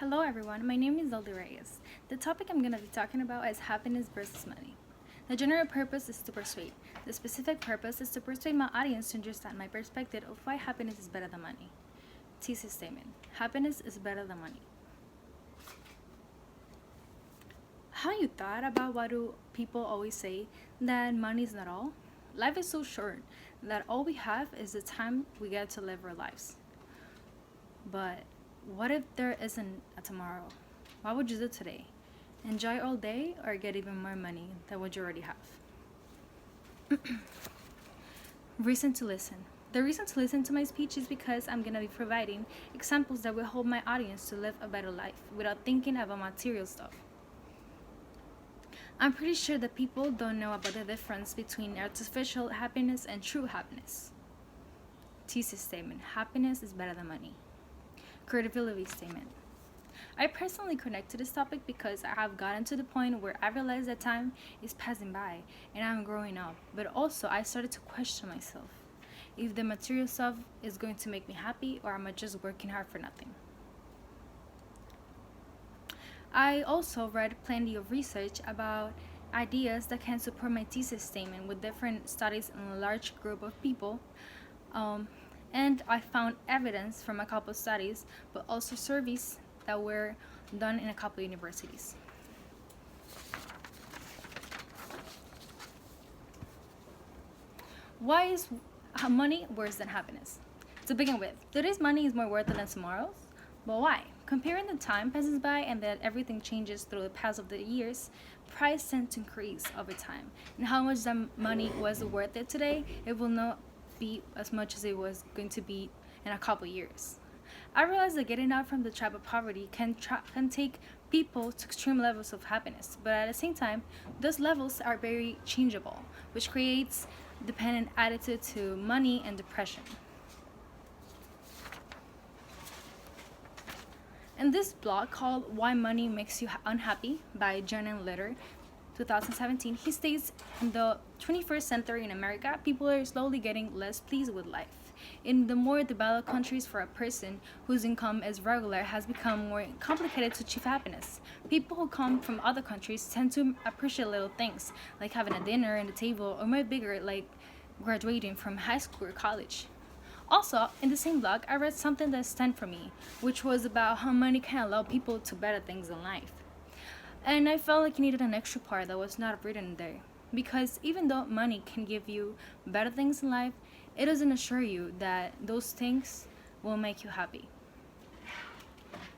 Hello everyone, my name is Zelda Reyes. The topic I'm going to be talking about is happiness versus money. The general purpose is to persuade. The specific purpose is to persuade my audience to understand my perspective of why happiness is better than money. Thesis statement: happiness is better than money. Have you thought about what do people always say, that money is not all? Life is so short that all we have is the time we get to live our lives. But what if there isn't a tomorrow? What would you do today? Enjoy all day or get even more money than what you already have? Reason to listen. The reason to listen to my speech is because I'm going to be providing examples that will help my audience to live a better life without thinking about material stuff. I'm pretty sure that people don't know about the difference between artificial happiness and true happiness. Thesis statement: happiness is better than money. Credibility statement: I personally connect to this topic because I have gotten to the point where I realize that time is passing by and I'm growing up, but also I started to question myself if the material stuff is going to make me happy or am I just working hard for nothing. I also read plenty of research about ideas that can support my thesis statement with different studies in a large group of people. And I found evidence from a couple studies, but also surveys that were done in a couple universities. Why is money worse than happiness? To begin with, today's money is more worth it than tomorrow's. But why? Comparing the time passes by and that everything changes through the pass of the years, price tends to increase over time. And how much that money was worth it today, it will not be as much as it was going to be in a couple years. I realize that getting out from the trap of poverty can take people to extreme levels of happiness, but at the same time, those levels are very changeable, which creates dependent attitude to money and depression. In this blog called Why Money Makes You Unhappy by John and Litter, 2017, he states, in the 21st century in America, people are slowly getting less pleased with life. In the more developed countries, for a person whose income is regular, has become more complicated to achieve happiness. People who come from other countries tend to appreciate little things, like having a dinner at the table, or more bigger, like graduating from high school or college. Also, in the same blog, I read something that stand for me, which was about how money can allow people to better things in life. And I felt like I needed an extra part that was not written there. Because even though money can give you better things in life, it doesn't assure you that those things will make you happy.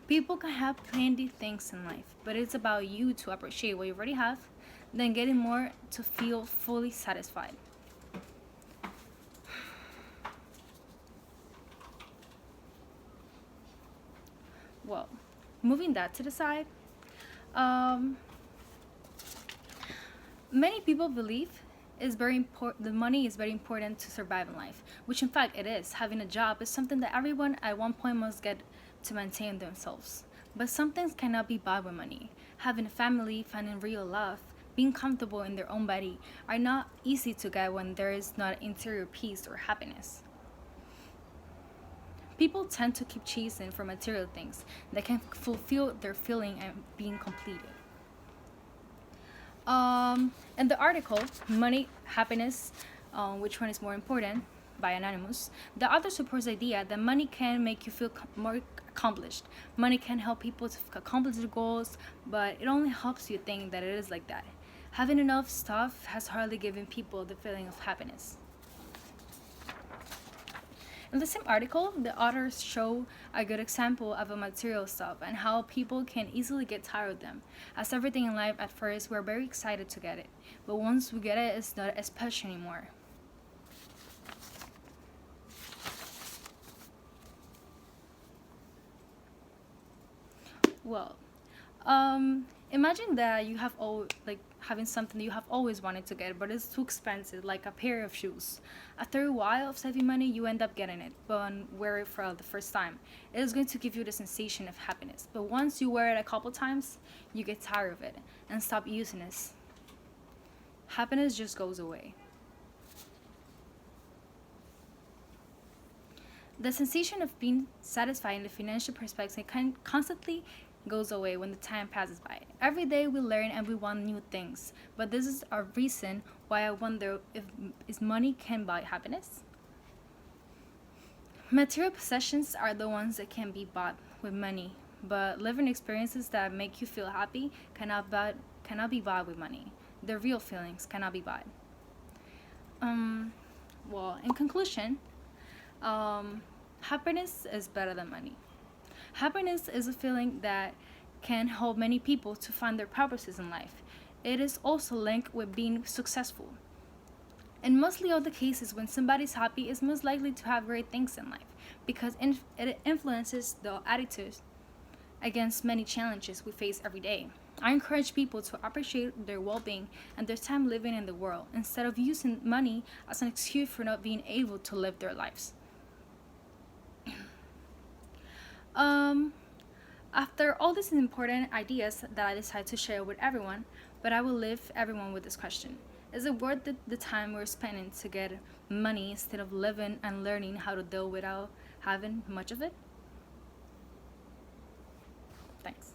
People can have plenty things in life, but it's about you to appreciate what you already have, then getting more to feel fully satisfied. Well, moving that to the side, many people believe the money is very important to survive in life, which in fact it is. Having a job is something that everyone at one point must get to maintain themselves. But some things cannot be bought with money. Having a family, finding real love, being comfortable in their own body are not easy to get when there is not interior peace or happiness. People tend to keep chasing for material things that can fulfill their feeling and being completed. In the article, Money, Happiness, Which One is More Important, by Anonymous, the author supports the idea that money can make you feel more accomplished. Money can help people to accomplish their goals, but it only helps you think that it is like that. Having enough stuff has hardly given people the feeling of happiness. In the same article, the authors show a good example of a material stuff and how people can easily get tired of them. As everything in life, at first we're very excited to get it, but once we get it, it's not as special anymore. Well, imagine that you have having something that you have always wanted to get, but it's too expensive, like a pair of shoes. After a while of saving money, you end up getting it, but wear it for the first time. It is going to give you the sensation of happiness, but once you wear it a couple times, you get tired of it and stop using it. Happiness just goes away. The sensation of being satisfied in the financial perspective can constantly goes away when the time passes by. Every day we learn and we want new things, but this is a reason why I wonder if is money can buy happiness. Material possessions are the ones that can be bought with money, but living experiences that make you feel happy cannot be bought with money. The real feelings cannot be bought. Um, well, in conclusion, happiness is better than money. Happiness is a feeling that can help many people to find their purposes in life. It is also linked with being successful. In mostly all the cases, when somebody's happy, is most likely to have great things in life because it influences the attitudes against many challenges we face every day. I encourage people to appreciate their well being and their time living in the world instead of using money as an excuse for not being able to live their lives. Um, After all these important ideas that I decided to share with everyone, but I will leave everyone with this question. Is it worth the time we're spending to get money instead of living and learning how to deal without having much of it? Thanks.